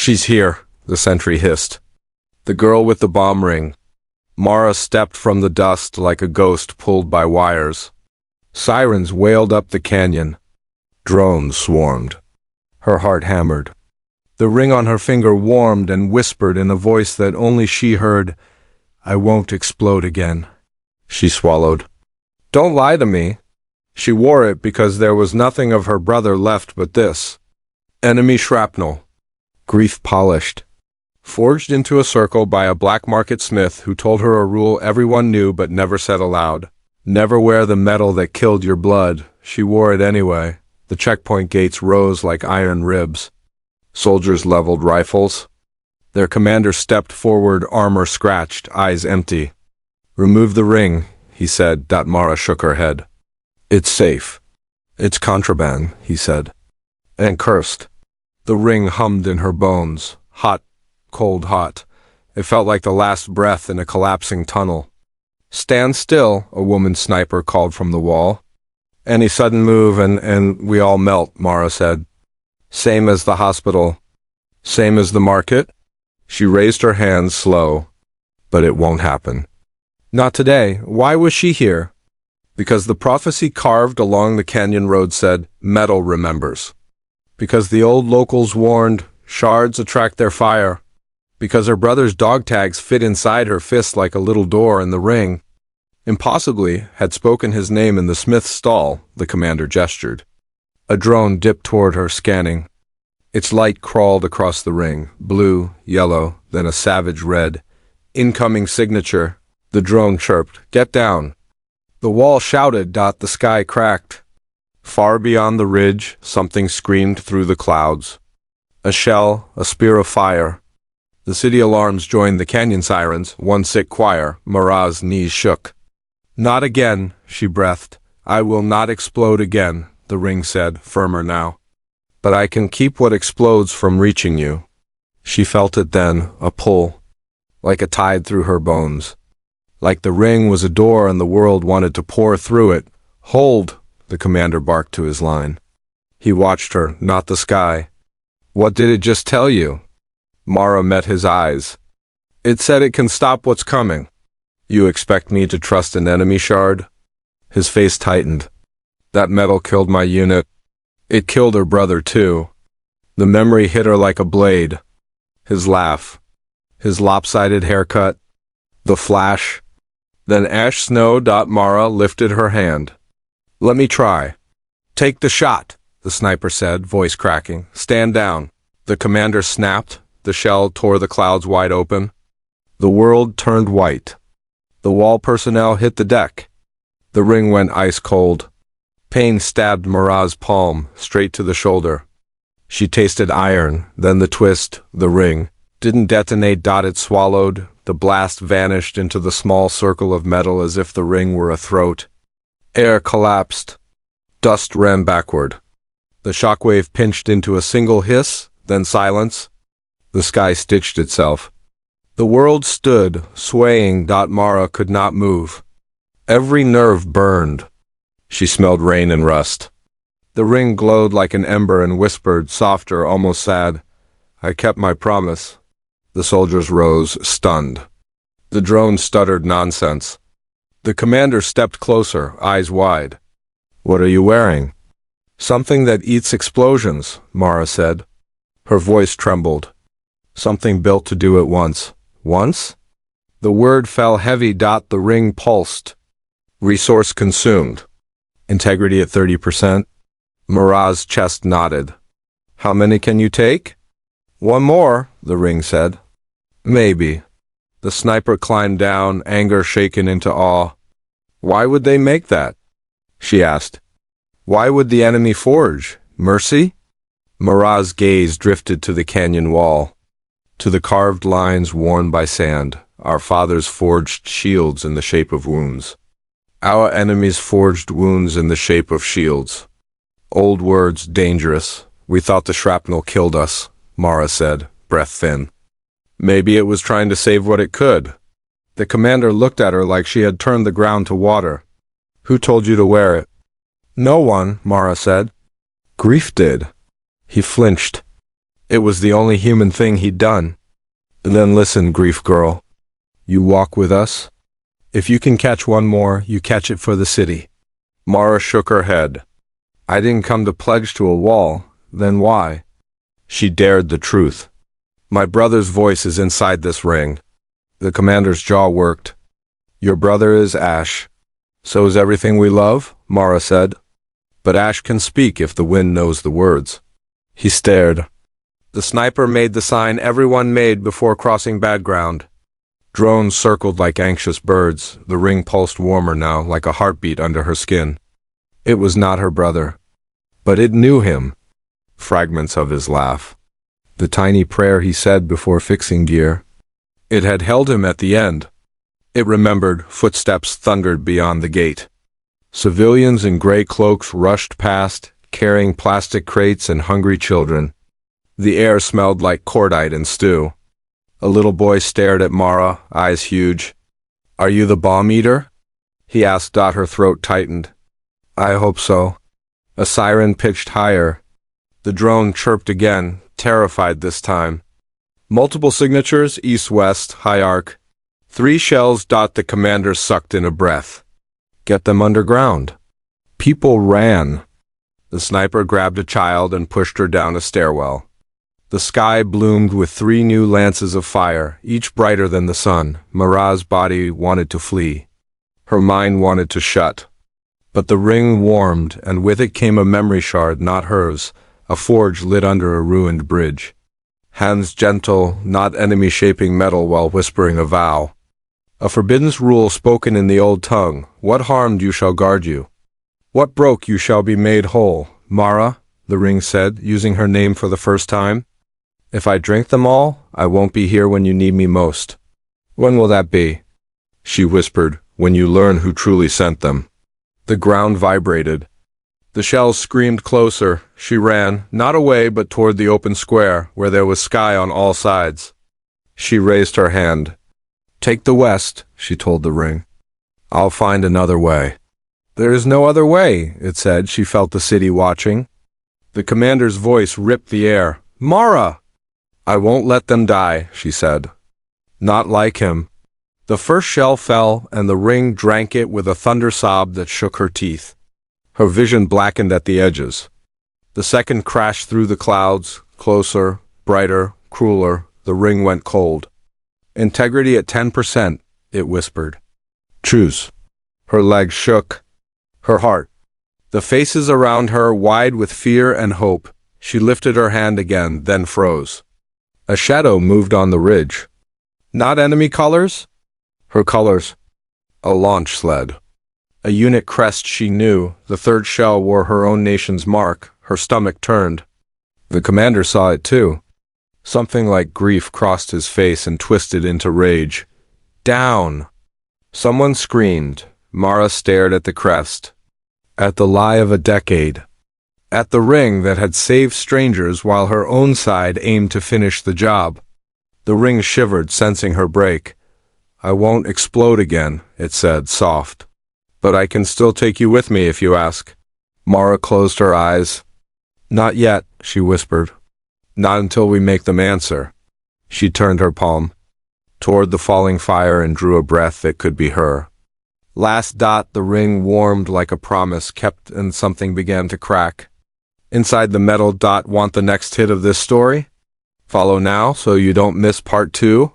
She's here, the sentry hissed. The girl with the bomb ring. Mara stepped from the dust like a ghost pulled by wires. Sirens wailed up the canyon. Drones swarmed. Her heart hammered. The ring on her finger warmed and whispered in a voice that only she heard, "I won't explode again." She swallowed. "Don't lie to me." She wore it because there was nothing of her brother left but this. Enemy shrapnel. Grief polished. Forged into a circle by a black market smith who told her a rule everyone knew but never said aloud. Never wear the metal that killed your blood. She wore it anyway. The checkpoint gates rose like iron ribs. Soldiers leveled rifles. Their commander stepped forward, armor scratched, eyes empty. "Remove the ring," he said. Mara shook her head. "It's safe." "It's contraband," he said. And cursed. The ring hummed in her bones. Hot, cold hot. It felt like the last breath in a collapsing tunnel. "Stand still," a woman sniper called from the wall. "Any sudden move and we all melt," Mara said. "Same as the hospital. Same as the market?" She raised her hands slow. "But it won't happen." "Not today. Why was she here?" Because the prophecy carved along the canyon road said, "Metal remembers." Because the old locals warned, "Shards attract their fire." Because her brother's dog tags fit inside her fist like a little door in the ring. Impossibly had spoken his name in the smith's stall, the commander gestured. A drone dipped toward her, scanning. Its light crawled across the ring, blue, yellow, then a savage red. "Incoming signature." The drone chirped, "Get down." The wall shouted. The sky cracked. Far beyond the ridge, something screamed through the clouds. A shell, a spear of fire. The city alarms joined the canyon sirens, one sick choir. Mara's knees shook. "Not again," she breathed. "I will not explode again," the ring said, firmer now. "But I can keep what explodes from reaching you." She felt it then, a pull, like a tide through her bones. Like the ring was a door and the world wanted to pour through it. "Hold," the commander barked to his line. He watched her, not the sky. "What did it just tell you?" Mara met his eyes. "It said it can stop what's coming." "You expect me to trust an enemy shard?" His face tightened. "That metal killed my unit. It killed her brother too." The memory hit her like a blade. His laugh. His lopsided haircut. The flash. Then ash snow. Mara lifted her hand. "Let me try." "Take the shot," the sniper said, voice cracking. "Stand down." The commander snapped. The shell tore the clouds wide open. The world turned white. The wall personnel hit the deck. The ring went ice cold. Pain stabbed Mara's palm, straight to the shoulder. She tasted iron, then the twist, the ring. Didn't detonate. It swallowed. The blast vanished into the small circle of metal as if the ring were a throat. Air collapsed. Dust ran backward. The shockwave pinched into a single hiss, then silence. The sky stitched itself. The world stood, swaying. Mara could not move. Every nerve burned. She smelled rain and rust. The ring glowed like an ember and whispered, softer, almost sad, "I kept my promise." The soldiers rose, stunned. The drone stuttered nonsense. The commander stepped closer, eyes wide. "What are you wearing?" "Something that eats explosions," Mara said. Her voice trembled. "Something built to do it once." "Once?" The word fell heavy. The ring pulsed. "Resource consumed." "Integrity at 30%? Mara's chest nodded. "How many can you take?" "One more," the ring said. "Maybe." The sniper climbed down, anger shaken into awe. "Why would they make that?" she asked. "Why would the enemy forge? Mercy?" Mara's gaze drifted to the canyon wall, to the carved lines worn by sand, our fathers forged shields in the shape of wounds. Our enemies forged wounds in the shape of shields. Old words, dangerous. "We thought the shrapnel killed us," Mara said, breath thin. "Maybe it was trying to save what it could." The commander looked at her like she had turned the ground to water. "Who told you to wear it?" "No one," Mara said. "Grief did." He flinched. It was the only human thing he'd done. And then listen, grief girl. You walk with us? If you can catch one more, you catch it for the city. Mara shook her head. I didn't come to pledge to a wall. Then why? She dared the truth. My brother's voice is inside this ring. The commander's jaw worked. Your brother is Ash. So is everything we love, Mara said. But Ash can speak if the wind knows the words. He stared. The sniper made the sign everyone made before crossing bad ground. Drones circled like anxious birds. The ring pulsed warmer now, like a heartbeat under her skin. It was not her brother. But it knew him. Fragments of his laugh. The tiny prayer he said before fixing gear. It had held him at the end. It remembered. Footsteps thundered beyond the gate. Civilians in gray cloaks rushed past, carrying plastic crates and hungry children. The air smelled like cordite and stew. A little boy stared at Mara, eyes huge. Are you the bomb eater? He asked. Her throat tightened. I hope so. A siren pitched higher. The drone chirped again, terrified this time. Multiple signatures, east-west, high arc. 3 shells. The commander sucked in a breath. Get them underground. People ran. The sniper grabbed a child and pushed her down a stairwell. The sky bloomed with 3 new lances of fire, each brighter than the sun. Mara's body wanted to flee. Her mind wanted to shut. But the ring warmed, and with it came a memory shard, not hers, a forge lit under a ruined bridge. Hands gentle, not enemy shaping metal while whispering a vow. A forbidden rule spoken in the old tongue. What harmed you shall guard you. What broke you shall be made whole. Mara, the ring said, using her name for the first time. If I drink them all, I won't be here when you need me most. When will that be? She whispered, when you learn who truly sent them. The ground vibrated. The shells screamed closer. She ran, not away but toward the open square, where there was sky on all sides. She raised her hand. Take the west, she told the ring. I'll find another way. There is no other way, it said. She felt the city watching. The commander's voice ripped the air. Mara! I won't let them die, she said. Not like him. The first shell fell, and the ring drank it with a thunder sob that shook her teeth. Her vision blackened at the edges. The second crashed through the clouds, closer, brighter, crueler. The ring went cold. Integrity at 10%, it whispered. Choose. Her legs shook. Her heart. The faces around her wide with fear and hope. She lifted her hand again, then froze. A shadow moved on the ridge. Not enemy colors? Her colors. A launch sled. A unit crest she knew. The third shell wore her own nation's mark. Her stomach turned. The commander saw it too. Something like grief crossed his face and twisted into rage. Down! Someone screamed. Mara stared at the crest. At the lie of a decade. At the ring that had saved strangers while her own side aimed to finish the job. The ring shivered, sensing her break. I won't explode again, it said, soft. But I can still take you with me if you ask. Mara closed her eyes. Not yet, she whispered. Not until we make them answer. She turned her palm toward the falling fire and drew a breath that could be her. Last. The ring warmed like a promise kept, and something began to crack. Inside the metal. Want the next hit of this story? Follow now so you don't miss part 2.